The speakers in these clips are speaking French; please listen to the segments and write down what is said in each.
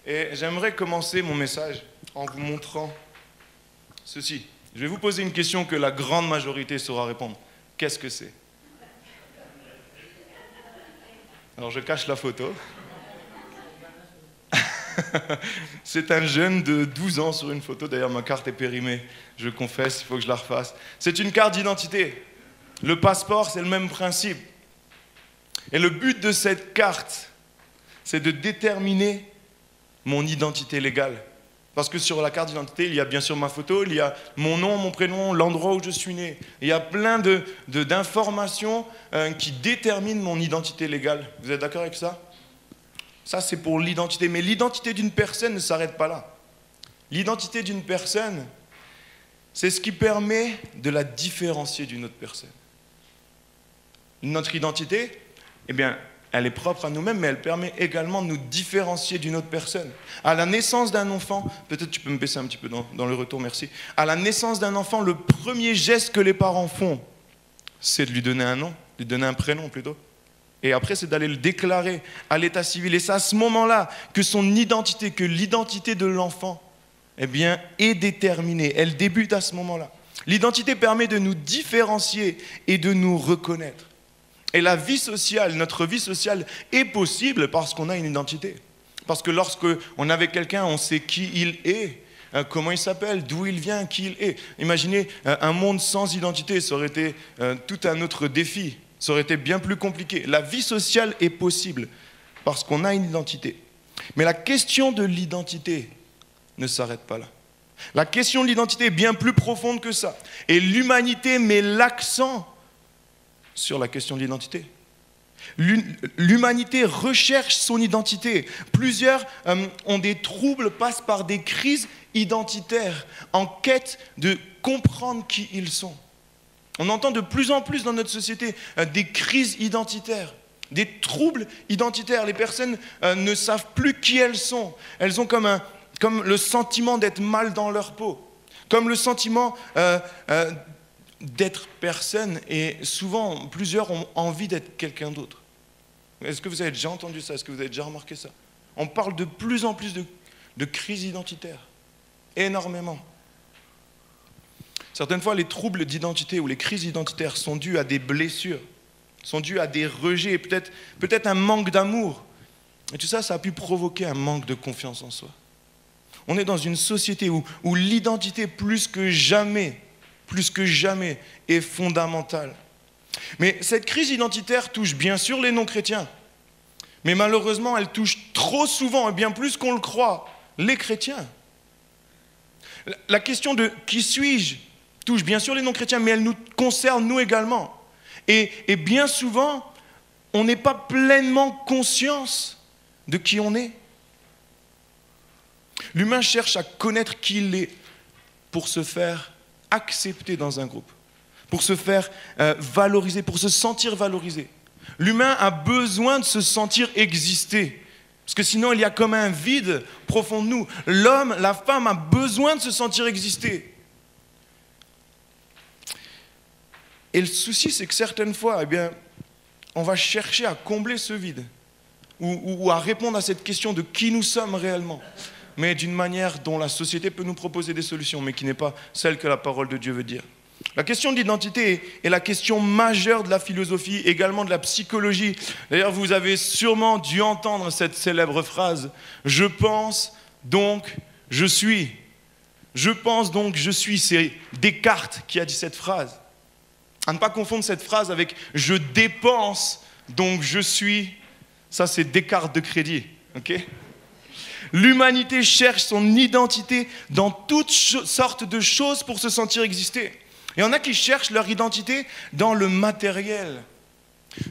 Et j'aimerais commencer mon message en vous montrant ceci. Je vais vous poser une question que la grande majorité saura répondre. Qu'est-ce que c'est? Alors je cache la photo. C'est un jeune de 12 ans sur une photo. D'ailleurs, ma carte est périmée. Je confesse, il faut que je la refasse. C'est une carte d'identité. Le passeport, c'est le même principe. Et le but de cette carte, c'est de déterminer mon identité légale. Parce que sur la carte d'identité, il y a bien sûr ma photo, il y a mon nom, mon prénom, l'endroit où je suis né. Il y a plein d'informations qui déterminent mon identité légale. Vous êtes d'accord avec ça? Ça, c'est pour l'identité. Mais l'identité d'une personne ne s'arrête pas là. L'identité d'une personne, c'est ce qui permet de la différencier d'une autre personne. Notre identité, eh bien, elle est propre à nous-mêmes, mais elle permet également de nous différencier d'une autre personne. À la naissance d'un enfant, peut-être tu peux me baisser un petit peu dans le retour, merci. À la naissance d'un enfant, le premier geste que les parents font, c'est de lui donner un nom, lui donner un prénom plutôt. Et après, c'est d'aller le déclarer à l'état civil. Et c'est à ce moment-là que son identité, que l'identité de l'enfant, eh bien, est déterminée. Elle débute à ce moment-là. L'identité permet de nous différencier et de nous reconnaître. Et la vie sociale, notre vie sociale est possible parce qu'on a une identité. Parce que lorsqu'on est avec quelqu'un, on sait qui il est, comment il s'appelle, d'où il vient, qui il est. Imaginez un monde sans identité, ça aurait été tout un autre défi. Ça aurait été bien plus compliqué. La vie sociale est possible parce qu'on a une identité. Mais la question de l'identité ne s'arrête pas là. La question de l'identité est bien plus profonde que ça. Et l'humanité met l'accent sur la question de l'identité. L'humanité recherche son identité. Plusieurs ont des troubles, passent par des crises identitaires en quête de comprendre qui ils sont. On entend de plus en plus dans notre société des crises identitaires, des troubles identitaires. Les personnes ne savent plus qui elles sont. Elles ont comme le sentiment d'être mal dans leur peau, comme le sentiment d'être personne, et souvent, plusieurs ont envie d'être quelqu'un d'autre. Est-ce que vous avez déjà entendu ça? Est-ce que vous avez déjà remarqué ça? On parle de plus en plus de crises identitaires, énormément. Certaines fois, les troubles d'identité ou les crises identitaires sont dus à des blessures, sont dus à des rejets, peut-être un manque d'amour. Et tout ça, ça a pu provoquer un manque de confiance en soi. On est dans une société où l'identité, plus que jamais, est fondamentale. Mais cette crise identitaire touche bien sûr les non-chrétiens. Mais malheureusement, elle touche trop souvent, et bien plus qu'on le croit, les chrétiens. La question de « qui suis-je » touche bien sûr les non-chrétiens, mais elle nous concerne nous également. Et bien souvent, on n'est pas pleinement conscience de qui on est. L'humain cherche à connaître qui il est pour se faire accepter dans un groupe, pour se faire valoriser, pour se sentir valorisé. L'humain a besoin de se sentir exister, parce que sinon il y a comme un vide profond de nous. L'homme, la femme a besoin de se sentir exister. Et le souci, c'est que certaines fois, eh bien, on va chercher à combler ce vide, ou à répondre à cette question de qui nous sommes réellement, mais d'une manière dont la société peut nous proposer des solutions, mais qui n'est pas celle que la parole de Dieu veut dire. La question de l'identité est la question majeure de la philosophie, également de la psychologie. D'ailleurs, vous avez sûrement dû entendre cette célèbre phrase « Je pense, donc je suis ». Je pense, donc je suis. C'est Descartes qui a dit cette phrase. À ne pas confondre cette phrase avec « Je dépense, donc je suis ». Ça, c'est Descartes de crédit. Okay? L'humanité cherche son identité dans toutes sortes de choses pour se sentir exister. Il y en a qui cherchent leur identité dans le matériel.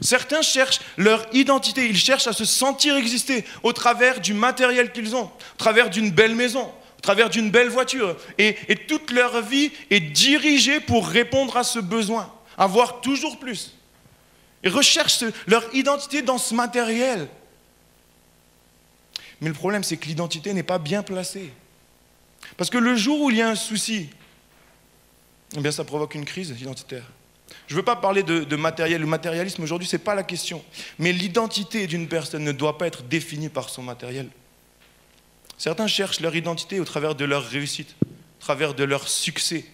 Certains cherchent leur identité, ils cherchent à se sentir exister au travers du matériel qu'ils ont, au travers d'une belle maison, au travers d'une belle voiture. Et toute leur vie est dirigée pour répondre à ce besoin, avoir toujours plus. Ils recherchent leur identité dans ce matériel. Mais le problème, c'est que l'identité n'est pas bien placée. Parce que le jour où il y a un souci, eh bien, ça provoque une crise identitaire. Je ne veux pas parler de matériel. Le matérialisme, aujourd'hui, ce n'est pas la question. Mais l'identité d'une personne ne doit pas être définie par son matériel. Certains cherchent leur identité au travers de leur réussite, au travers de leur succès,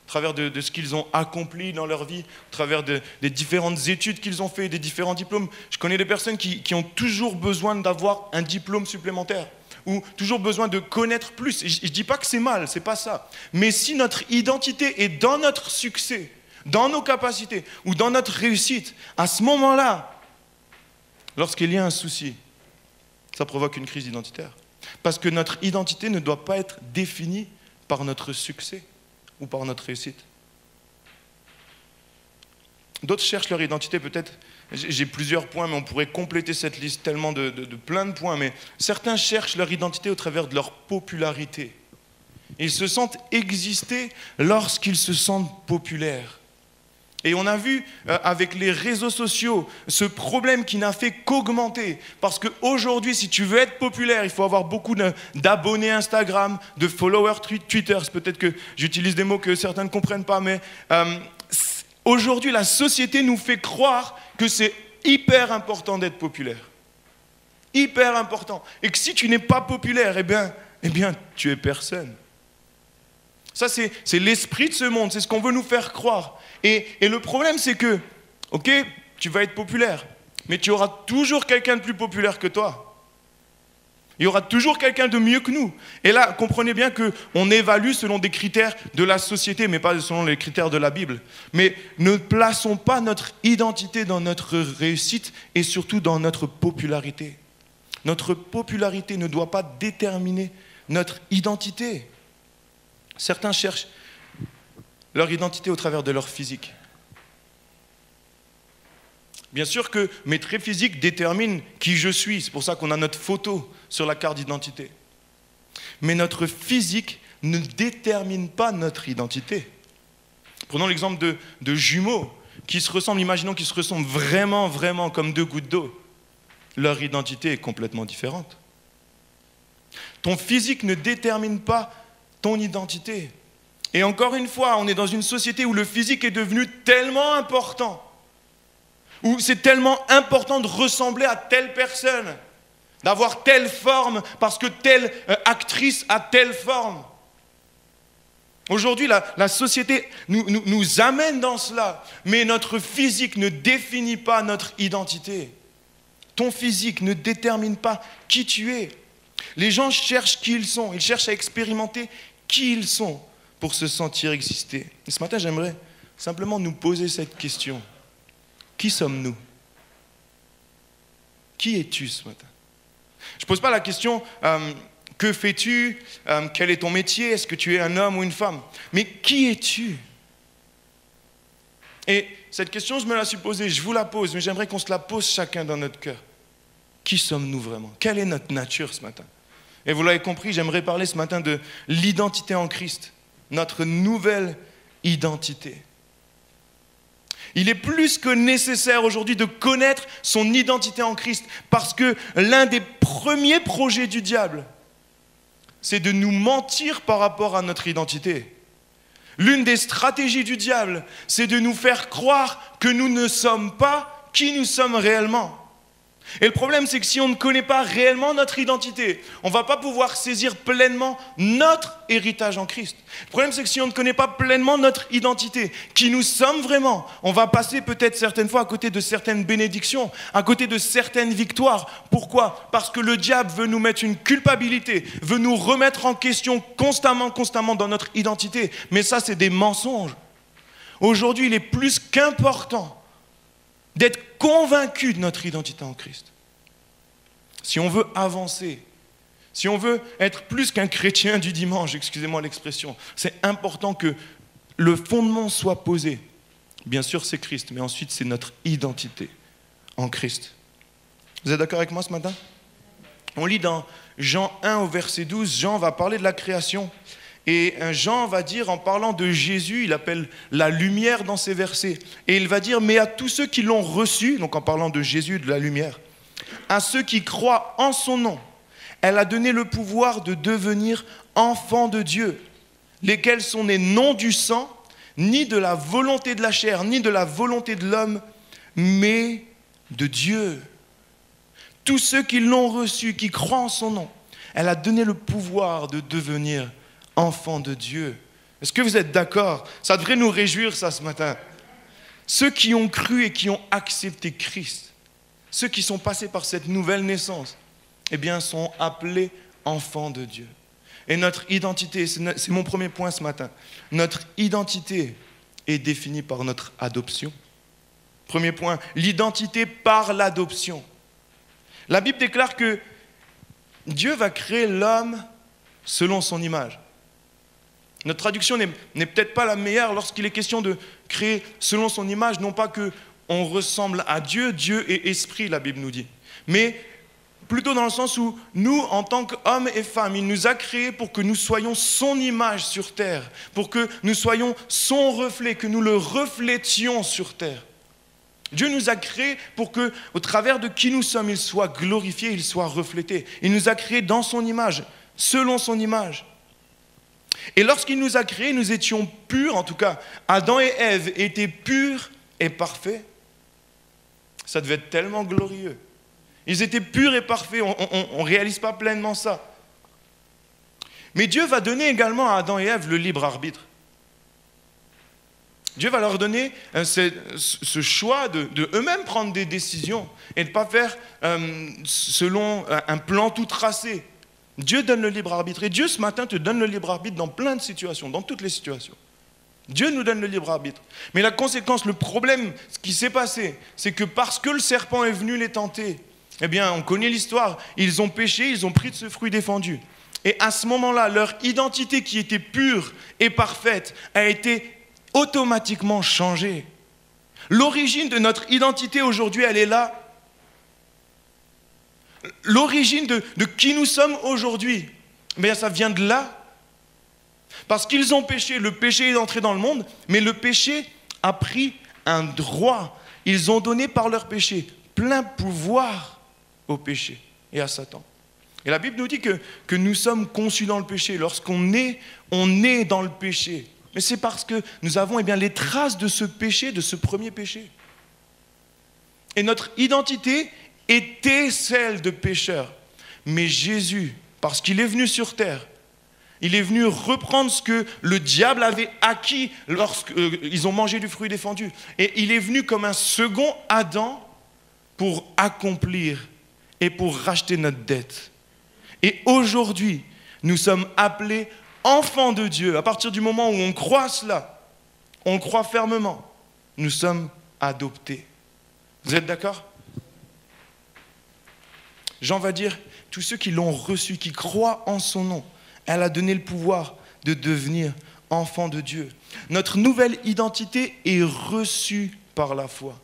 au travers de ce qu'ils ont accompli dans leur vie, au travers des différentes études qu'ils ont fait, des différents diplômes. Je connais des personnes qui ont toujours besoin d'avoir un diplôme supplémentaire ou toujours besoin de connaître plus. Et je ne dis pas que c'est mal, c'est pas ça. Mais si notre identité est dans notre succès, dans nos capacités ou dans notre réussite, à ce moment-là, lorsqu'il y a un souci, ça provoque une crise identitaire. Parce que notre identité ne doit pas être définie par notre succès ou par notre réussite. D'autres cherchent leur identité, peut-être, j'ai plusieurs points, mais on pourrait compléter cette liste tellement de plein de points, mais certains cherchent leur identité au travers de leur popularité. Ils se sentent exister lorsqu'ils se sentent populaires. Et on a vu avec les réseaux sociaux ce problème qui n'a fait qu'augmenter. Parce qu'aujourd'hui, si tu veux être populaire, il faut avoir beaucoup d'abonnés Instagram, de followers Twitter. C'est peut-être que j'utilise des mots que certains ne comprennent pas, mais aujourd'hui, la société nous fait croire que c'est hyper important d'être populaire. Hyper important. Et que si tu n'es pas populaire, eh bien, tu es personne. Ça, c'est l'esprit de ce monde, c'est ce qu'on veut nous faire croire. Et le problème, c'est que, ok, tu vas être populaire, mais tu auras toujours quelqu'un de plus populaire que toi. Il y aura toujours quelqu'un de mieux que nous. Et là, comprenez bien qu'on évalue selon des critères de la société, mais pas selon les critères de la Bible. Mais ne plaçons pas notre identité dans notre réussite et surtout dans notre popularité. Notre popularité ne doit pas déterminer notre identité. Certains cherchent leur identité au travers de leur physique. Bien sûr que mes traits physiques déterminent qui je suis. C'est pour ça qu'on a notre photo sur la carte d'identité. Mais notre physique ne détermine pas notre identité. Prenons l'exemple de jumeaux qui se ressemblent, imaginons qu'ils se ressemblent vraiment, vraiment comme deux gouttes d'eau. Leur identité est complètement différente. Ton physique ne détermine pas ton identité. Et encore une fois, on est dans une société où le physique est devenu tellement important, où c'est tellement important de ressembler à telle personne, d'avoir telle forme, parce que telle actrice a telle forme. Aujourd'hui, la société nous amène dans cela, mais notre physique ne définit pas notre identité. Ton physique ne détermine pas qui tu es. Les gens cherchent qui ils sont, ils cherchent à expérimenter qui ils sont pour se sentir exister. Et ce matin, j'aimerais simplement nous poser cette question. Qui sommes-nous? Qui es-tu ce matin? Je ne pose pas la question que fais-tu? Quel est ton métier? Est-ce que tu es un homme ou une femme? Mais qui es-tu? Et cette question, je me la suis posée, je vous la pose, mais j'aimerais qu'on se la pose chacun dans notre cœur. Qui sommes-nous vraiment? Quelle est notre nature ce matin? Et vous l'avez compris, j'aimerais parler ce matin de l'identité en Christ, notre nouvelle identité. Il est plus que nécessaire aujourd'hui de connaître son identité en Christ, parce que l'un des premiers projets du diable, c'est de nous mentir par rapport à notre identité. L'une des stratégies du diable, c'est de nous faire croire que nous ne sommes pas qui nous sommes réellement. Et le problème, c'est que si on ne connaît pas réellement notre identité, on ne va pas pouvoir saisir pleinement notre héritage en Christ. Le problème, c'est que si on ne connaît pas pleinement notre identité, qui nous sommes vraiment, on va passer peut-être certaines fois à côté de certaines bénédictions, à côté de certaines victoires. Pourquoi? Parce que le diable veut nous mettre une culpabilité, veut nous remettre en question constamment dans notre identité. Mais ça, c'est des mensonges. Aujourd'hui, il est plus qu'important d'être convaincu de notre identité en Christ. Si on veut avancer, si on veut être plus qu'un chrétien du dimanche, excusez-moi l'expression, c'est important que le fondement soit posé. Bien sûr, c'est Christ, mais ensuite, c'est notre identité en Christ. Vous êtes d'accord avec moi ce matin? On lit dans Jean 1 au verset 12, Jean va parler de la création. Et Jean va dire, en parlant de Jésus, il appelle la lumière dans ces versets. Et il va dire, mais à tous ceux qui l'ont reçu, donc en parlant de Jésus, de la lumière, à ceux qui croient en son nom, elle a donné le pouvoir de devenir enfants de Dieu, lesquels sont nés non du sang, ni de la volonté de la chair, ni de la volonté de l'homme, mais de Dieu. Tous ceux qui l'ont reçu, qui croient en son nom, Elle a donné le pouvoir de devenir enfant de Dieu. Est-ce que vous êtes d'accord? Ça devrait nous réjouir ça ce matin. Ceux qui ont cru et qui ont accepté Christ, ceux qui sont passés par cette nouvelle naissance, eh bien, sont appelés enfants de Dieu. Et notre identité, c'est mon premier point ce matin, notre identité est définie par notre adoption. Premier point, l'identité par l'adoption. La Bible déclare que Dieu va créer l'homme selon son image. Notre traduction n'est peut-être pas la meilleure lorsqu'il est question de créer selon son image, non pas qu'on ressemble à Dieu, Dieu est esprit, la Bible nous dit, mais plutôt dans le sens où nous, en tant qu'hommes et femmes, il nous a créés pour que nous soyons son image sur terre, pour que nous soyons son reflet, que nous le reflétions sur terre. Dieu nous a créés pour que, au travers de qui nous sommes, il soit glorifié, il soit reflété. Il nous a créés dans son image, selon son image. Et lorsqu'il nous a créés, nous étions purs, en tout cas, Adam et Ève étaient purs et parfaits. Ça devait être tellement glorieux. Ils étaient purs et parfaits, on ne réalise pas pleinement ça. Mais Dieu va donner également à Adam et Ève le libre arbitre. Dieu va leur donner ce choix de eux-mêmes prendre des décisions et de ne pas faire selon un plan tout tracé. Dieu donne le libre arbitre. Et Dieu, ce matin, te donne le libre arbitre dans plein de situations, dans toutes les situations. Dieu nous donne le libre arbitre. Mais la conséquence, le problème, ce qui s'est passé, c'est que parce que le serpent est venu les tenter, eh bien, on connaît l'histoire, ils ont péché, ils ont pris de ce fruit défendu. Et à ce moment-là, leur identité qui était pure et parfaite a été automatiquement changée. L'origine de notre identité aujourd'hui, elle est là. L'origine de qui nous sommes aujourd'hui, bien, ça vient de là. Parce qu'ils ont péché, le péché est entré dans le monde, mais le péché a pris un droit. Ils ont donné par leur péché plein pouvoir au péché et à Satan. Et la Bible nous dit que nous sommes conçus dans le péché. Lorsqu'on est, on est dans le péché. Mais c'est parce que nous avons les traces de ce péché, de ce premier péché. Et notre identité était celle de pécheur. Mais Jésus, parce qu'il est venu sur terre, il est venu reprendre ce que le diable avait acquis lorsqu'ils ont mangé du fruit défendu. Et il est venu comme un second Adam pour accomplir et pour racheter notre dette. Et aujourd'hui, nous sommes appelés enfants de Dieu. À partir du moment où on croit cela, on croit fermement, nous sommes adoptés. Vous êtes d'accord ? Jean va dire, tous ceux qui l'ont reçu, qui croient en son nom, elle a donné le pouvoir de devenir enfant de Dieu. Notre nouvelle identité est reçue par la foi.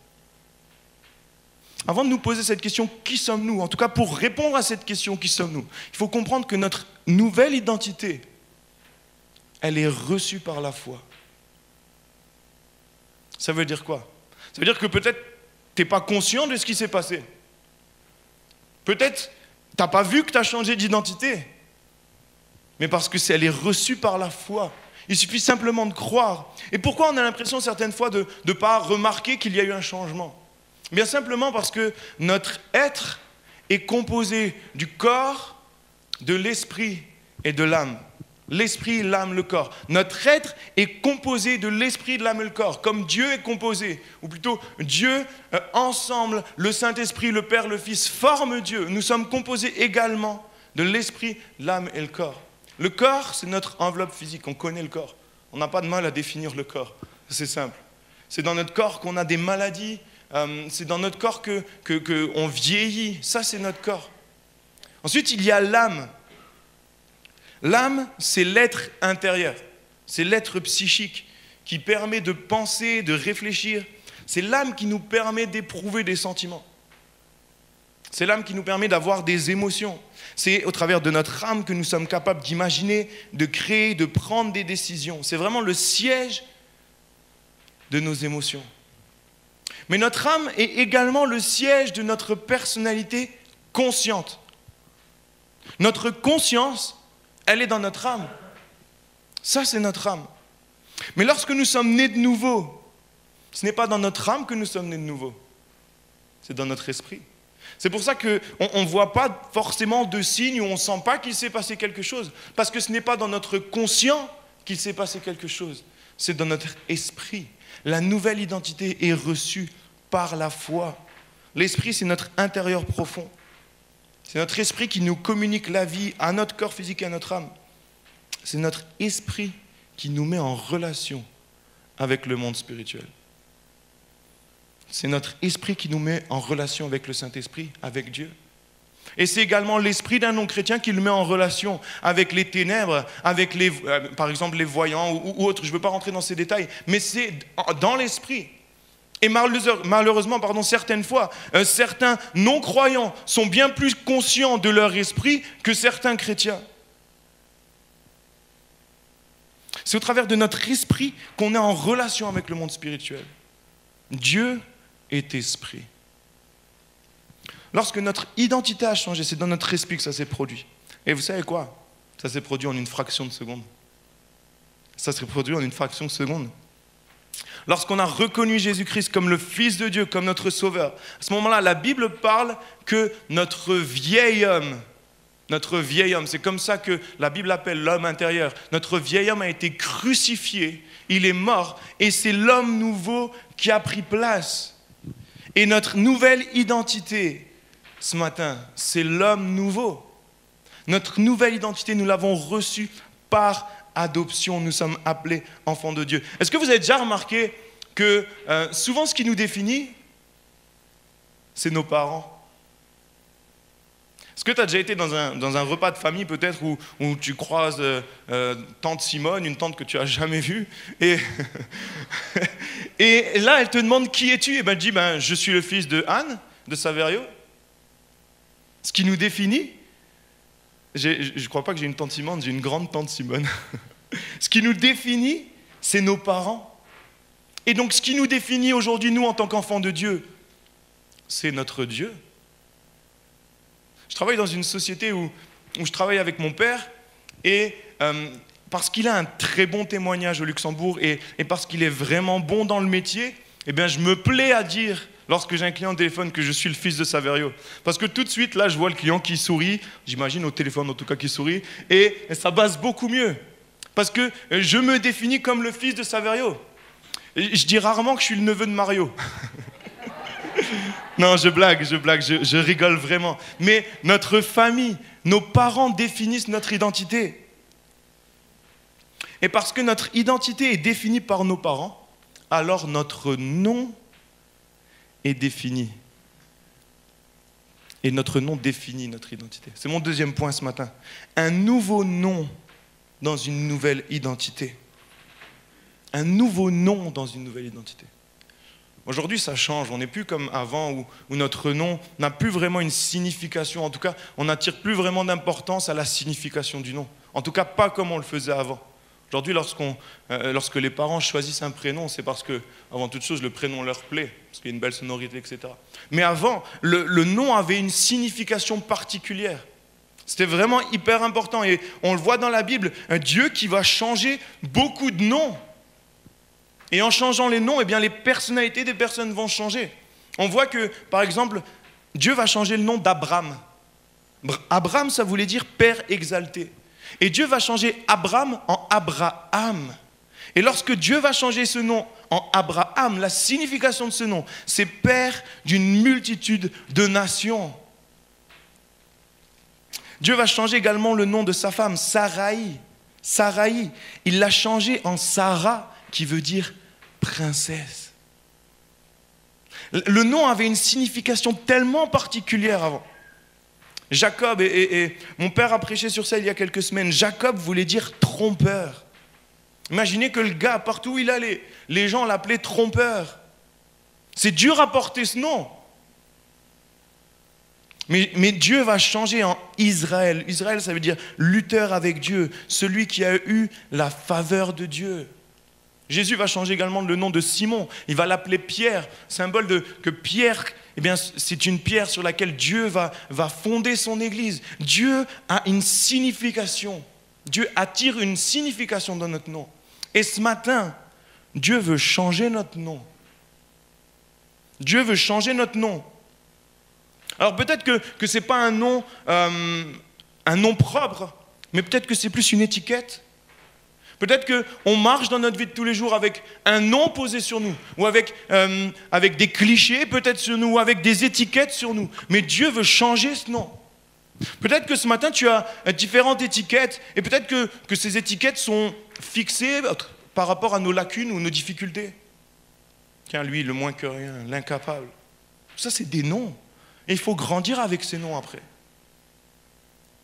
Avant de nous poser cette question, qui sommes-nous? En tout cas, pour répondre à cette question, qui sommes-nous? Il faut comprendre que notre nouvelle identité, elle est reçue par la foi. Ça veut dire quoi? Ça veut dire que peut-être tu n'es pas conscient de ce qui s'est passé. Peut-être tu n'as pas vu que tu as changé d'identité. Mais parce qu'elle est reçue par la foi. Il suffit simplement de croire. Et pourquoi on a l'impression certaines fois de ne pas remarquer qu'il y a eu un changement? Bien simplement parce que notre être est composé du corps, de l'esprit et de l'âme. L'esprit, l'âme, le corps. Notre être est composé de l'esprit, de l'âme et le corps, comme Dieu est composé, ou plutôt Dieu, ensemble, le Saint-Esprit, le Père, le Fils, forment Dieu. Nous sommes composés également de l'esprit, l'âme et le corps. Le corps, c'est notre enveloppe physique, on connaît le corps. On n'a pas de mal à définir le corps, c'est simple. C'est dans notre corps qu'on a des maladies, c'est dans notre corps qu'on vieillit, ça c'est notre corps. Ensuite, il y a l'âme. L'âme, c'est l'être intérieur, c'est l'être psychique qui permet de penser, de réfléchir. C'est l'âme qui nous permet d'éprouver des sentiments. C'est l'âme qui nous permet d'avoir des émotions. C'est au travers de notre âme que nous sommes capables d'imaginer, de créer, de prendre des décisions. C'est vraiment le siège de nos émotions. Mais notre âme est également le siège de notre personnalité consciente. Notre conscience, elle est dans notre âme. Ça, c'est notre âme. Mais lorsque nous sommes nés de nouveau, ce n'est pas dans notre âme que nous sommes nés de nouveau. C'est dans notre esprit. C'est pour ça qu'on ne voit pas forcément de signes où on ne sent pas qu'il s'est passé quelque chose. Parce que ce n'est pas dans notre conscient qu'il s'est passé quelque chose. C'est dans notre esprit. La nouvelle identité est reçue par la foi. L'esprit, c'est notre intérieur profond. C'est notre esprit qui nous communique la vie à notre corps physique et à notre âme. C'est notre esprit qui nous met en relation avec le monde spirituel. C'est notre esprit qui nous met en relation avec le Saint-Esprit, avec Dieu. Et c'est également l'esprit d'un non-chrétien qui le met en relation avec les ténèbres, avec par exemple les voyants ou autres. Je ne veux pas rentrer dans ces détails, mais c'est dans l'esprit. Et malheureusement, certaines fois, certains non-croyants sont bien plus conscients de leur esprit que certains chrétiens. C'est au travers de notre esprit qu'on est en relation avec le monde spirituel. Dieu est esprit. Lorsque notre identité a changé, c'est dans notre esprit que ça s'est produit. Et vous savez quoi? Ça s'est produit en une fraction de seconde. Ça s'est produit en une fraction de seconde. Lorsqu'on a reconnu Jésus-Christ comme le Fils de Dieu, comme notre Sauveur, à ce moment-là, la Bible parle que notre vieil homme, c'est comme ça que la Bible appelle l'homme intérieur, notre vieil homme a été crucifié, il est mort, et c'est l'homme nouveau qui a pris place. Et notre nouvelle identité, ce matin, c'est l'homme nouveau. Notre nouvelle identité, nous l'avons reçue par adoption. Nous sommes appelés enfants de Dieu. Est-ce que vous avez déjà remarqué que souvent ce qui nous définit, c'est nos parents? Est-ce que tu as déjà été dans un repas de famille peut-être où tu croises tante Simone, une tante que tu n'as jamais vue, et là elle te demande qui es-tu? Et ben elle dit je suis le fils de Anne de Saverio. Ce qui nous définit, je ne crois pas que j'ai une tante Simone, j'ai une grande tante Simone. Ce qui nous définit, c'est nos parents. Et donc ce qui nous définit aujourd'hui, nous en tant qu'enfants de Dieu, c'est notre Dieu. Je travaille dans une société où je travaille avec mon père et parce qu'il a un très bon témoignage au Luxembourg et parce qu'il est vraiment bon dans le métier, eh bien, je me plais à dire, lorsque j'ai un client au téléphone, que je suis le fils de Saverio. Parce que tout de suite, là, je vois le client qui sourit, j'imagine au téléphone en tout cas qui sourit, et ça passe beaucoup mieux. Parce que je me définis comme le fils de Saverio. Je dis rarement que je suis le neveu de Mario. Non, je blague, je rigole vraiment. Mais notre famille, nos parents définissent notre identité. Et parce que notre identité est définie par nos parents, alors notre nom est défini. Et notre nom définit notre identité. C'est mon deuxième point ce matin. Un nouveau nom dans une nouvelle identité. Un nouveau nom dans une nouvelle identité. Aujourd'hui, ça change. On n'est plus comme avant où notre nom n'a plus vraiment une signification. En tout cas, on n'attire plus vraiment d'importance à la signification du nom. En tout cas, pas comme on le faisait avant. Aujourd'hui, lorsque les parents choisissent un prénom, c'est parce que, avant toute chose, le prénom leur plaît, parce qu'il y a une belle sonorité, etc. Mais avant, le nom avait une signification particulière. C'était vraiment hyper important. Et on le voit dans la Bible, un Dieu qui va changer beaucoup de noms. Et en changeant les noms, eh bien, les personnalités des personnes vont changer. On voit que, par exemple, Dieu va changer le nom d'Abraham. Abraham, ça voulait dire Père exalté. Et Dieu va changer Abraham en Abraham. Et lorsque Dieu va changer ce nom en Abraham, la signification de ce nom, c'est Père d'une multitude de nations. Dieu va changer également le nom de sa femme, Saraï. Saraï, il l'a changé en Sarah, qui veut dire princesse. Le nom avait une signification tellement particulière avant. Jacob, et mon père a prêché sur ça il y a quelques semaines, Jacob voulait dire trompeur. Imaginez que le gars, partout où il allait, les gens l'appelaient trompeur. C'est dur à porter ce nom. Mais Dieu va changer en Israël. Israël, ça veut dire lutteur avec Dieu, celui qui a eu la faveur de Dieu. Jésus va changer également le nom de Simon. Il va l'appeler Pierre, symbole que Pierre, eh bien, c'est une pierre sur laquelle Dieu va fonder son église. Dieu a une signification. Dieu attire une signification dans notre nom. Et ce matin, Dieu veut changer notre nom. Dieu veut changer notre nom. Alors peut-être que ce n'est pas un nom propre, mais peut-être que c'est plus une étiquette. Peut-être qu'on marche dans notre vie de tous les jours avec un nom posé sur nous, ou avec des clichés peut-être sur nous, ou avec des étiquettes sur nous. Mais Dieu veut changer ce nom. Peut-être que ce matin, tu as différentes étiquettes, et peut-être que ces étiquettes sont fixées par rapport à nos lacunes ou nos difficultés. Tiens, lui, le moins que rien, l'incapable. Ça, c'est des noms. Et il faut grandir avec ces noms après.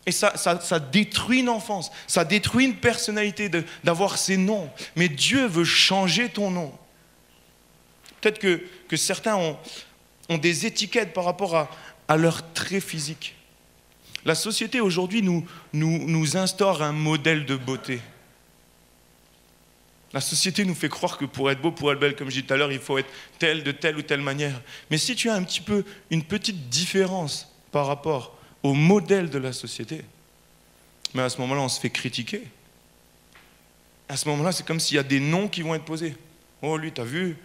Et ça détruit une enfance, ça détruit une personnalité d'avoir ces noms. Mais Dieu veut changer ton nom. Peut-être que certains ont des étiquettes par rapport à leur trait physique. La société aujourd'hui nous instaure un modèle de beauté. La société nous fait croire que pour être beau, pour être belle, comme je disais tout à l'heure, il faut être de telle ou telle manière. Mais si tu as un petit peu une petite différence par rapport au modèle de la société, mais à ce moment-là, on se fait critiquer. À ce moment-là, c'est comme s'il y a des noms qui vont être posés. Oh, lui, t'as vu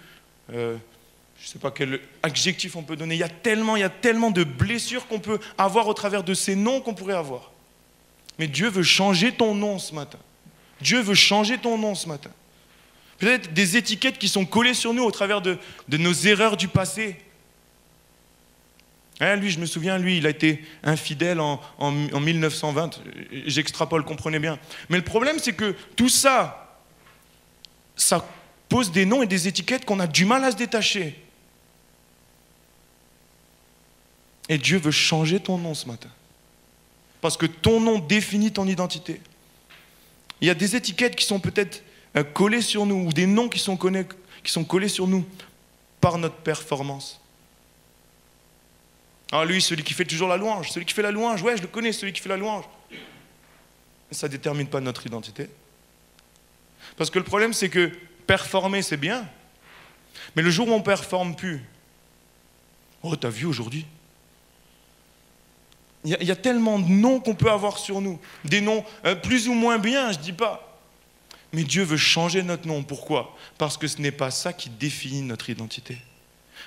je ne sais pas quel adjectif on peut donner. Il y a tellement de blessures qu'on peut avoir au travers de ces noms qu'on pourrait avoir. Mais Dieu veut changer ton nom ce matin. Dieu veut changer ton nom ce matin. Peut-être des étiquettes qui sont collées sur nous au travers de nos erreurs du passé. Lui, je me souviens, il a été infidèle en 1920. J'extrapole, comprenez bien. Mais le problème, c'est que tout ça, ça pose des noms et des étiquettes qu'on a du mal à se détacher. Et Dieu veut changer ton nom ce matin. Parce que ton nom définit ton identité. Il y a des étiquettes qui sont peut-être collées sur nous, ou des noms qui sont collés sur nous par notre performance. Ah, lui, celui qui fait toujours la louange, celui qui fait la louange, ouais, je le connais, celui qui fait la louange. Ça ne détermine pas notre identité. Parce que le problème, c'est que performer, c'est bien. Mais le jour où on ne performe plus, oh, t'as vu aujourd'hui ? Il y a tellement de noms qu'on peut avoir sur nous. Des noms plus ou moins bien, je ne dis pas. Mais Dieu veut changer notre nom. Pourquoi ? Parce que ce n'est pas ça qui définit notre identité.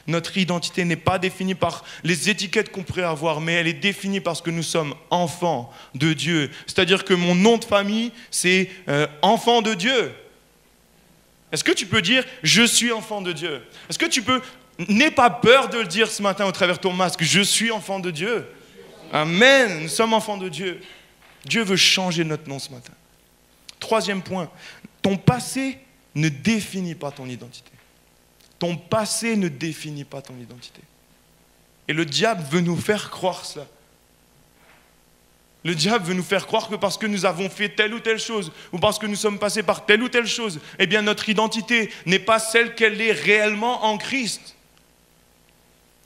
Notre identité n'est pas définie par les étiquettes qu'on pourrait avoir, mais elle est définie parce que nous sommes enfants de Dieu. C'est-à-dire que mon nom de famille, c'est enfant de Dieu. Est-ce que tu peux dire « je suis enfant de Dieu » ? Est-ce que tu peux... N'aie pas peur de le dire ce matin au travers de ton masque. Je suis enfant de Dieu. Amen. Nous sommes enfants de Dieu. Dieu veut changer notre nom ce matin. Troisième point. Ton passé ne définit pas ton identité. Ton passé ne définit pas ton identité. Et le diable veut nous faire croire ça. Le diable veut nous faire croire que parce que nous avons fait telle ou telle chose, ou parce que nous sommes passés par telle ou telle chose, eh bien notre identité n'est pas celle qu'elle est réellement en Christ.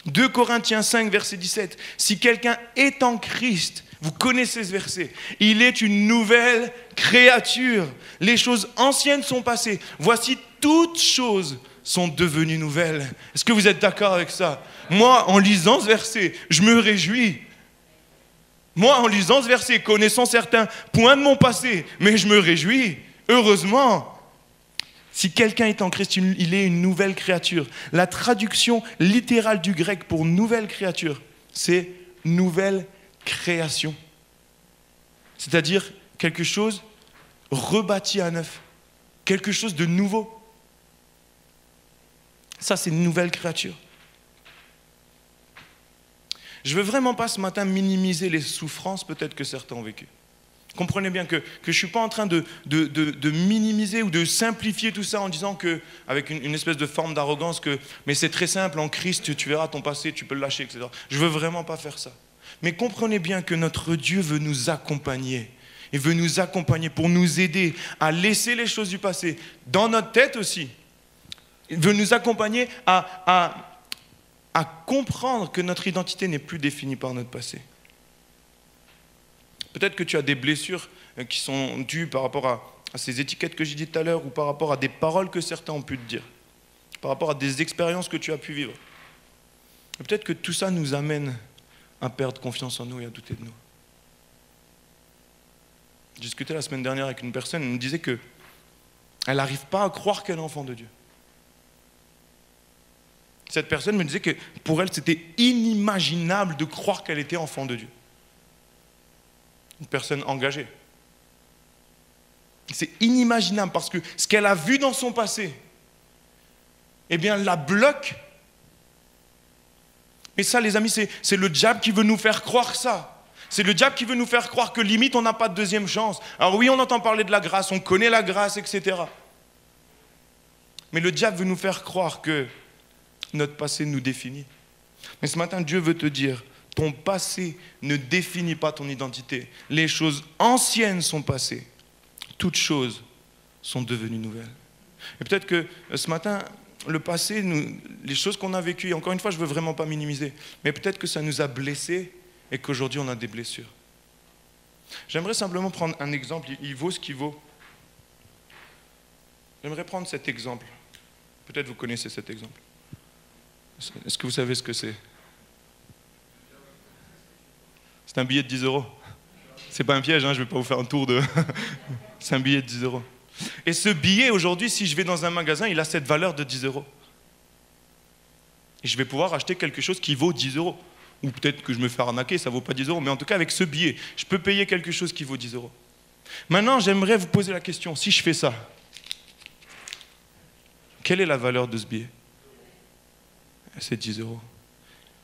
2 Corinthiens 5, verset 17. Si quelqu'un est en Christ, vous connaissez ce verset, il est une nouvelle créature. Les choses anciennes sont passées. Voici, toutes choses sont devenues nouvelles. Est-ce que vous êtes d'accord avec ça ? Moi, en lisant ce verset, je me réjouis. Moi, en lisant ce verset, connaissant certains points de mon passé, mais je me réjouis. Heureusement. Si quelqu'un est en Christ, il est une nouvelle créature. La traduction littérale du grec pour nouvelle créature, c'est nouvelle création. C'est-à-dire quelque chose rebâti à neuf. Quelque chose de nouveau. Ça, c'est une nouvelle créature. Je ne veux vraiment pas ce matin minimiser les souffrances peut-être que certains ont vécues. Comprenez bien que je ne suis pas en train de minimiser ou de simplifier tout ça en disant que, avec une espèce de forme d'arrogance, mais c'est très simple, en Christ, tu verras ton passé, tu peux le lâcher, etc. Je ne veux vraiment pas faire ça. Mais comprenez bien que notre Dieu veut nous accompagner. Il veut nous accompagner pour nous aider à laisser les choses du passé dans notre tête aussi. Il veut nous accompagner à comprendre que notre identité n'est plus définie par notre passé. Peut-être que tu as des blessures qui sont dues par rapport à ces étiquettes que j'ai dit tout à l'heure ou par rapport à des paroles que certains ont pu te dire, par rapport à des expériences que tu as pu vivre. Et peut-être que tout ça nous amène à perdre confiance en nous et à douter de nous. J'ai discuté la semaine dernière avec une personne, elle me disait qu'elle n'arrive pas à croire qu'elle est enfant de Dieu. cette personne me disait que pour elle, c'était inimaginable de croire qu'elle était enfant de Dieu. Une personne engagée. C'est inimaginable parce que ce qu'elle a vu dans son passé, eh bien, la bloque. Et ça, les amis, c'est le diable qui veut nous faire croire ça. C'est le diable qui veut nous faire croire que limite, on n'a pas de deuxième chance. Alors oui, on entend parler de la grâce, on connaît la grâce, etc. Mais le diable veut nous faire croire que notre passé nous définit. Mais ce matin, Dieu veut te dire, ton passé ne définit pas ton identité. Les choses anciennes sont passées. Toutes choses sont devenues nouvelles. Et peut-être que ce matin, le passé, les choses qu'on a vécues, et encore une fois, je ne veux vraiment pas minimiser, mais peut-être que ça nous a blessés et qu'aujourd'hui, on a des blessures. J'aimerais simplement prendre un exemple, il vaut ce qu'il vaut. J'aimerais prendre cet exemple. Peut-être vous connaissez cet exemple. Est-ce que vous savez ce que c'est? C'est un billet de 10 €. C'est pas un piège, hein, je ne vais pas vous faire un tour de... C'est un billet de 10 €. Et ce billet, aujourd'hui, si je vais dans un magasin, il a cette valeur de 10 €. Et je vais pouvoir acheter quelque chose qui vaut 10 €. Ou peut-être que je me fais arnaquer, ça ne vaut pas 10 €. Mais en tout cas, avec ce billet, je peux payer quelque chose qui vaut 10 €. Maintenant, j'aimerais vous poser la question, si je fais ça, quelle est la valeur de ce billet? C'est 10 €.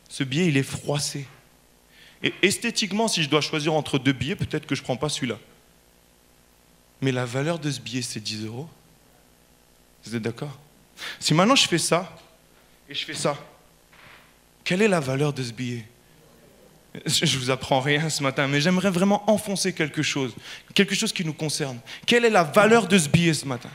Ce billet, il est froissé. Et esthétiquement, si je dois choisir entre deux billets, peut-être que je ne prends pas celui-là. Mais la valeur de ce billet, c'est 10 €. Vous êtes d'accord? Si maintenant je fais ça, et je fais ça, quelle est la valeur de ce billet? Je ne vous apprends rien ce matin, mais j'aimerais vraiment enfoncer quelque chose qui nous concerne. Quelle est la valeur de ce billet ce matin?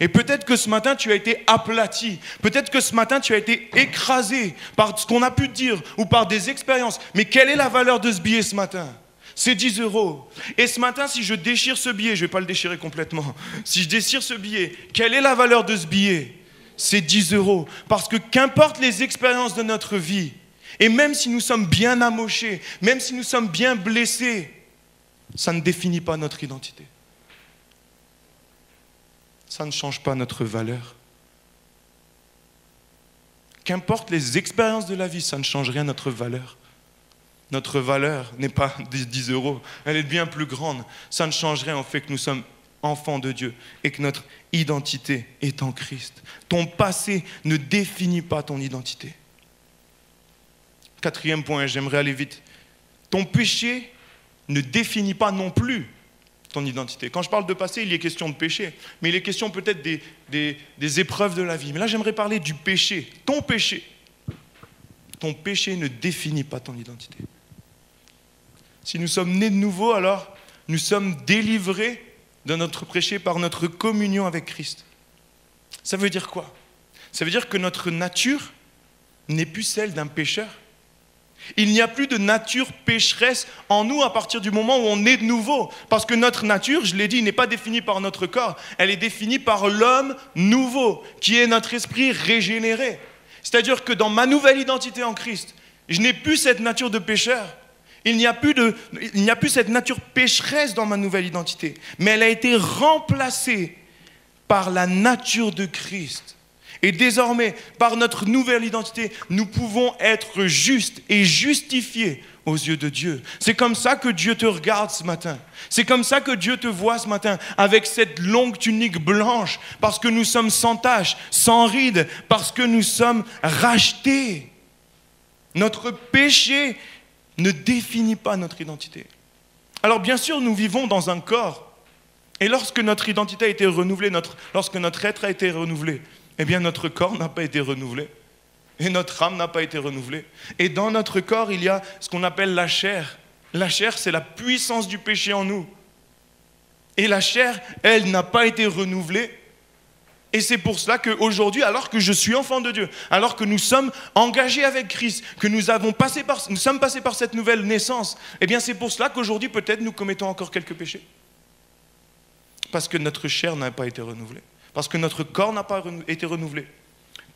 Et peut-être que ce matin, tu as été aplati. Peut-être que ce matin, tu as été écrasé par ce qu'on a pu te dire ou par des expériences. Mais quelle est la valeur de ce billet ce matin? C'est 10 €. Et ce matin, si je déchire ce billet, je ne vais pas le déchirer complètement. Si je déchire ce billet, quelle est la valeur de ce billet? C'est 10 €. Parce que qu'importe les expériences de notre vie, et même si nous sommes bien amochés, même si nous sommes bien blessés, ça ne définit pas notre identité. Ça ne change pas notre valeur. Qu'importe les expériences de la vie, ça ne change rien notre valeur. Notre valeur n'est pas des 10 €, elle est bien plus grande. Ça ne change rien au fait que nous sommes enfants de Dieu et que notre identité est en Christ. Ton passé ne définit pas ton identité. 4e point, j'aimerais aller vite. Ton péché ne définit pas non plus ton identité. Quand je parle de passé, il est question de péché, mais il est question peut-être des épreuves de la vie. Mais là, j'aimerais parler du péché. Ton péché ne définit pas ton identité. Si nous sommes nés de nouveau, alors nous sommes délivrés de notre péché par notre communion avec Christ. Ça veut dire quoi? Ça veut dire que notre nature n'est plus celle d'un pécheur. Il n'y a plus de nature pécheresse en nous à partir du moment où on est de nouveau. Parce que notre nature, je l'ai dit, n'est pas définie par notre corps. Elle est définie par l'homme nouveau, qui est notre esprit régénéré. C'est-à-dire que dans ma nouvelle identité en Christ, je n'ai plus cette nature de pécheur. Il n'y a plus cette nature pécheresse dans ma nouvelle identité. Mais elle a été remplacée par la nature de Christ. Et désormais, par notre nouvelle identité, nous pouvons être justes et justifiés aux yeux de Dieu. C'est comme ça que Dieu te regarde ce matin. C'est comme ça que Dieu te voit ce matin, avec cette longue tunique blanche, parce que nous sommes sans tache, sans rides, parce que nous sommes rachetés. Notre péché ne définit pas notre identité. Alors bien sûr, nous vivons dans un corps, et lorsque notre identité a été renouvelée, lorsque notre être a été renouvelé, eh bien notre corps n'a pas été renouvelé. Et notre âme n'a pas été renouvelée. Et dans notre corps, il y a ce qu'on appelle la chair. La chair, c'est la puissance du péché en nous. Et la chair, elle n'a pas été renouvelée. Et c'est pour cela qu'aujourd'hui, alors que je suis enfant de Dieu, alors que nous sommes engagés avec Christ, que nous sommes passés par cette nouvelle naissance, eh bien c'est pour cela qu'aujourd'hui, peut-être, nous commettons encore quelques péchés. Parce que notre chair n'a pas été renouvelée. Parce que notre corps n'a pas été renouvelé.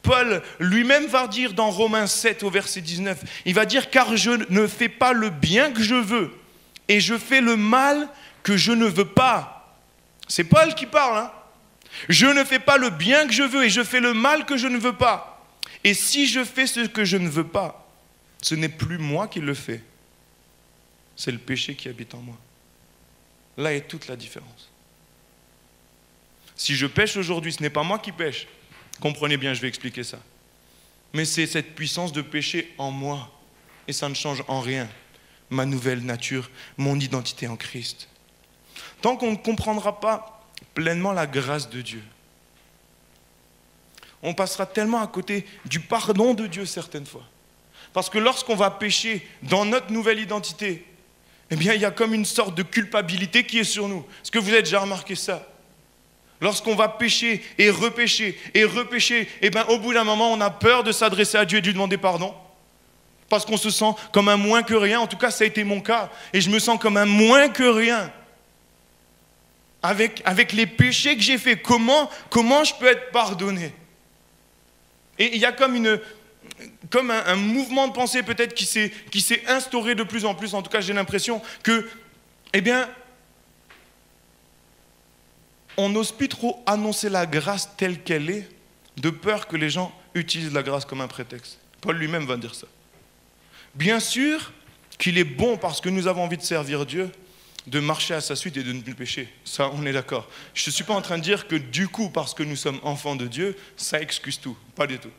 Paul lui-même va dire dans Romains 7 au verset 19, il va dire « Car je ne fais pas le bien que je veux, et je fais le mal que je ne veux pas. » C'est Paul qui parle, hein. « Je ne fais pas le bien que je veux, et je fais le mal que je ne veux pas. Et si je fais ce que je ne veux pas, ce n'est plus moi qui le fais, c'est le péché qui habite en moi. Là est toute la différence. Si je pêche aujourd'hui, ce n'est pas moi qui pêche. Comprenez bien, je vais expliquer ça. Mais c'est cette puissance de péché en moi. Et ça ne change en rien ma nouvelle nature, mon identité en Christ. Tant qu'on ne comprendra pas pleinement la grâce de Dieu, on passera tellement à côté du pardon de Dieu certaines fois. Parce que lorsqu'on va pécher dans notre nouvelle identité, eh bien, il y a comme une sorte de culpabilité qui est sur nous. Est-ce que vous avez déjà remarqué ça? Lorsqu'on va pécher, et repécher, eh bien, au bout d'un moment, on a peur de s'adresser à Dieu et de lui demander pardon. Parce qu'on se sent comme un moins que rien. En tout cas, ça a été mon cas. Et je me sens comme un moins que rien. Avec les péchés que j'ai faits, comment je peux être pardonné? Et il y a comme un mouvement de pensée peut-être qui s'est instauré de plus en plus. En tout cas, j'ai l'impression que, eh bien, on n'ose plus trop annoncer la grâce telle qu'elle est, de peur que les gens utilisent la grâce comme un prétexte. Paul lui-même va dire ça. Bien sûr qu'il est bon, parce que nous avons envie de servir Dieu, de marcher à sa suite et de ne plus pécher. Ça, on est d'accord. Je ne suis pas en train de dire que du coup, parce que nous sommes enfants de Dieu, ça excuse tout. Pas du tout.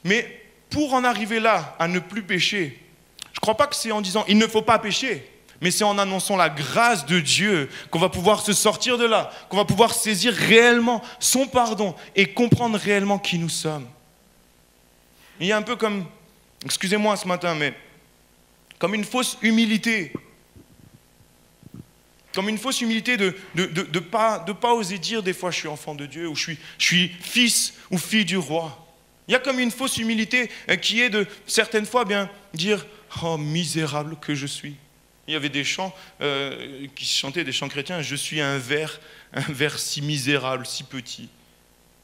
Mais pour en arriver là, à ne plus pécher, je ne crois pas que c'est en disant « il ne faut pas pécher », mais c'est en annonçant la grâce de Dieu qu'on va pouvoir se sortir de là, qu'on va pouvoir saisir réellement son pardon et comprendre réellement qui nous sommes. Il y a un peu comme, excusez-moi ce matin, mais comme une fausse humilité. Comme une fausse humilité de pas oser dire des fois je suis enfant de Dieu, ou je suis fils ou fille du roi. Il y a comme une fausse humilité qui est de certaines fois bien dire « oh misérable que je suis ». Il y avait des chants qui chantaient, des chants chrétiens, « je suis un ver si misérable, si petit ».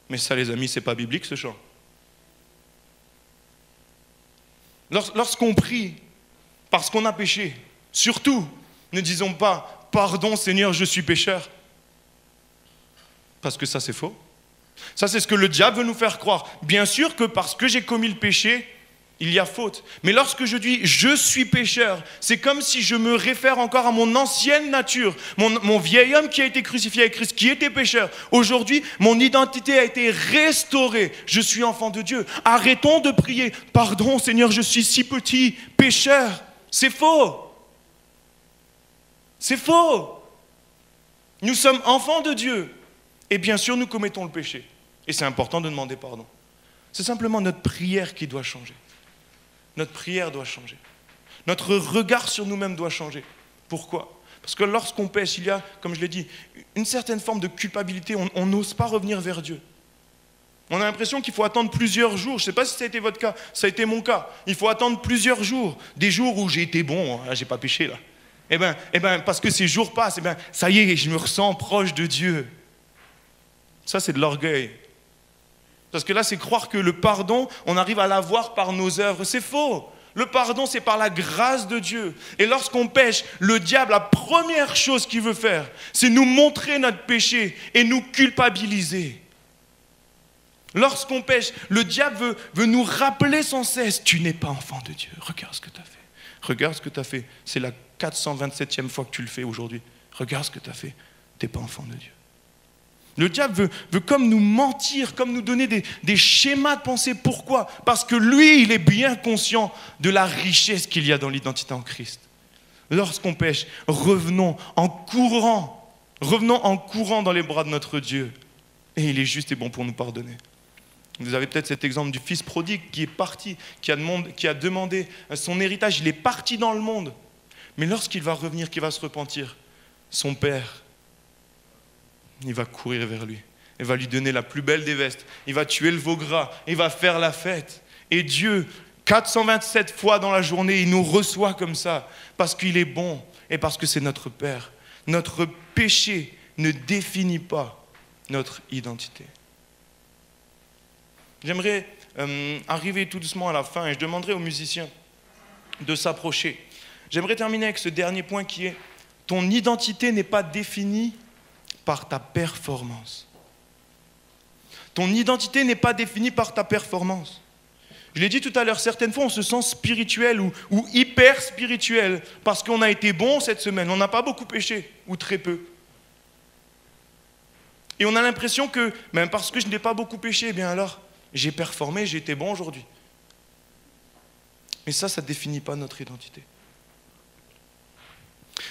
Mais ça les amis, c'est pas biblique ce chant. Lorsqu'on prie parce qu'on a péché, surtout ne disons pas « pardon Seigneur, je suis pécheur ». Parce que ça c'est faux. Ça c'est ce que le diable veut nous faire croire. Bien sûr que parce que j'ai commis le péché, il y a faute. Mais lorsque je dis « je suis pécheur », c'est comme si je me réfère encore à mon ancienne nature, mon vieil homme qui a été crucifié avec Christ, qui était pécheur. Aujourd'hui, mon identité a été restaurée. Je suis enfant de Dieu. Arrêtons de prier « pardon Seigneur, je suis si petit, pécheur ». C'est faux. C'est faux. Nous sommes enfants de Dieu. Et bien sûr, nous commettons le péché. Et c'est important de demander pardon. C'est simplement notre prière qui doit changer. Notre prière doit changer. Notre regard sur nous-mêmes doit changer. Pourquoi? Parce que lorsqu'on pêche, il y a, comme je l'ai dit, une certaine forme de culpabilité. On n'ose pas revenir vers Dieu. On a l'impression qu'il faut attendre plusieurs jours. Je ne sais pas si ça a été votre cas, ça a été mon cas. Il faut attendre plusieurs jours. Des jours où j'ai été bon, je n'ai pas péché là. Eh ben, parce que ces jours passent, ça y est, je me ressens proche de Dieu. Ça, c'est de l'orgueil. Parce que là, c'est croire que le pardon, on arrive à l'avoir par nos œuvres. C'est faux. Le pardon, c'est par la grâce de Dieu. Et lorsqu'on pêche, le diable, la première chose qu'il veut faire, c'est nous montrer notre péché et nous culpabiliser. Lorsqu'on pêche, le diable veut nous rappeler sans cesse, tu n'es pas enfant de Dieu. Regarde ce que tu as fait. Regarde ce que tu as fait. C'est la 427e fois que tu le fais aujourd'hui. Regarde ce que tu as fait. Tu n'es pas enfant de Dieu. Le diable veut comme nous mentir, comme nous donner des schémas de pensée. Pourquoi? Parce que lui, il est bien conscient de la richesse qu'il y a dans l'identité en Christ. Lorsqu'on pêche, revenons en courant dans les bras de notre Dieu. Et il est juste et bon pour nous pardonner. Vous avez peut-être cet exemple du fils prodigue qui est parti, qui a demandé son héritage. Il est parti dans le monde. Mais lorsqu'il va revenir, qu'il va se repentir, son père, il va courir vers lui. Il va lui donner la plus belle des vestes. Il va tuer le veau gras. Il va faire la fête. Et Dieu, 427 fois dans la journée, il nous reçoit comme ça. Parce qu'il est bon et parce que c'est notre Père. Notre péché ne définit pas notre identité. J'aimerais arriver tout doucement à la fin et je demanderai aux musiciens de s'approcher. J'aimerais terminer avec ce dernier point qui est « Ton identité n'est pas définie par ta performance. Ton identité n'est pas définie par ta performance. Je l'ai dit tout à l'heure, certaines fois on se sent spirituel ou hyper spirituel parce qu'on a été bon cette semaine, on n'a pas beaucoup péché, ou très peu. Et on a l'impression que, même parce que je n'ai pas beaucoup péché, eh bien alors, j'ai performé, j'ai été bon aujourd'hui. Mais ça ne définit pas notre identité.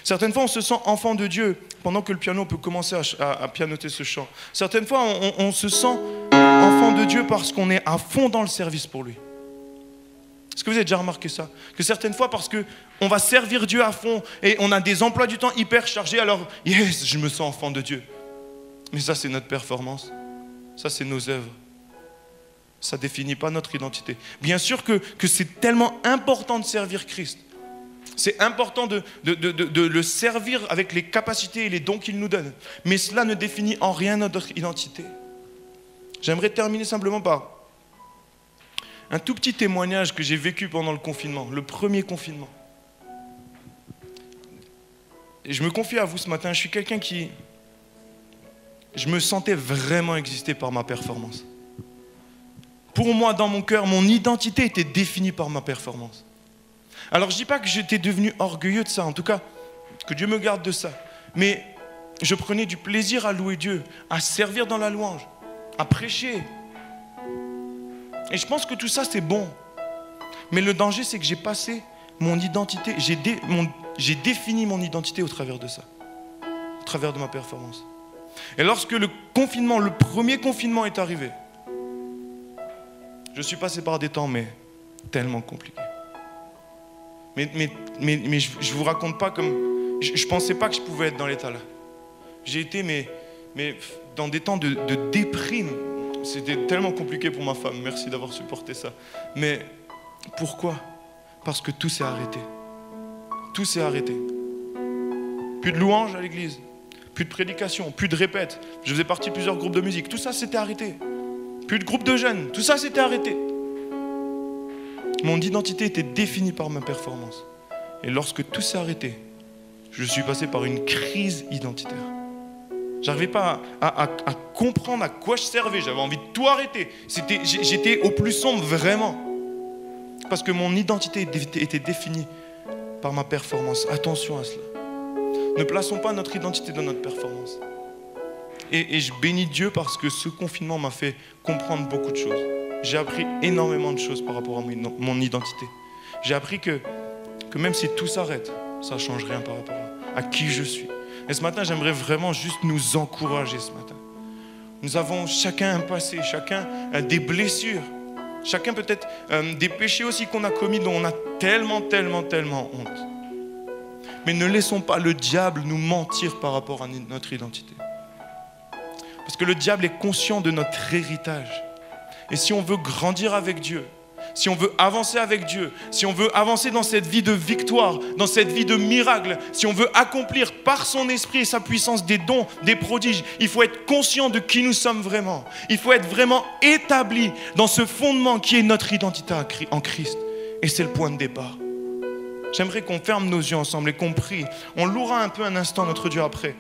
Certaines fois, on se sent enfant de Dieu pendant que le piano peut commencer à pianoter ce chant. Certaines fois, on se sent enfant de Dieu parce qu'on est à fond dans le service pour lui. Est-ce que vous avez déjà remarqué ça? Que certaines fois, parce qu'on va servir Dieu à fond et on a des emplois du temps hyper chargés, alors, yes, je me sens enfant de Dieu. Mais ça, c'est notre performance. Ça, c'est nos œuvres. Ça ne définit pas notre identité. Bien sûr que c'est tellement important de servir Christ. C'est important de le servir avec les capacités et les dons qu'il nous donne. Mais cela ne définit en rien notre identité. J'aimerais terminer simplement par un tout petit témoignage que j'ai vécu pendant le confinement, le premier confinement. Et je me confie à vous ce matin, je suis quelqu'un qui... Je me sentais vraiment exister par ma performance. Pour moi, dans mon cœur, mon identité était définie par ma performance. Alors je ne dis pas que j'étais devenu orgueilleux de ça, en tout cas, que Dieu me garde de ça. Mais je prenais du plaisir à louer Dieu, à servir dans la louange, à prêcher. Et je pense que tout ça, c'est bon. Mais le danger, c'est que j'ai passé mon identité, j'ai défini mon identité au travers de ça, au travers de ma performance. Et lorsque le premier confinement est arrivé, je suis passé par des temps, mais tellement compliqués. Mais je ne vous raconte pas comme... Je ne pensais pas que je pouvais être dans l'état là. J'ai été mais dans des temps de déprime. C'était tellement compliqué pour ma femme. Merci d'avoir supporté ça. Mais pourquoi? Parce que tout s'est arrêté. Tout s'est arrêté. Plus de louanges à l'église. Plus de prédication. Plus de répètes. Je faisais partie de plusieurs groupes de musique. Tout ça s'était arrêté. Plus de groupes de jeunes. Tout ça s'était arrêté. Mon identité était définie par ma performance. Et lorsque tout s'est arrêté, je suis passé par une crise identitaire. Je n'arrivais pas à comprendre à quoi je servais. J'avais envie de tout arrêter. J'étais au plus sombre, vraiment. Parce que mon identité était définie par ma performance. Attention à cela. Ne plaçons pas notre identité dans notre performance. Et je bénis Dieu parce que ce confinement m'a fait comprendre beaucoup de choses. J'ai appris énormément de choses par rapport à mon identité. J'ai appris que même si tout s'arrête, ça ne change rien par rapport à qui je suis. Et ce matin, j'aimerais vraiment juste nous encourager ce matin. Nous avons chacun un passé, chacun des blessures, chacun peut-être des péchés aussi qu'on a commis dont on a tellement honte. Mais ne laissons pas le diable nous mentir par rapport à notre identité. Parce que le diable est conscient de notre héritage. Et si on veut grandir avec Dieu, si on veut avancer avec Dieu, si on veut avancer dans cette vie de victoire, dans cette vie de miracle, si on veut accomplir par son esprit et sa puissance des dons, des prodiges, il faut être conscient de qui nous sommes vraiment. Il faut être vraiment établi dans ce fondement qui est notre identité en Christ. Et c'est le point de départ. J'aimerais qu'on ferme nos yeux ensemble et qu'on prie. On louera un peu un instant notre Dieu après.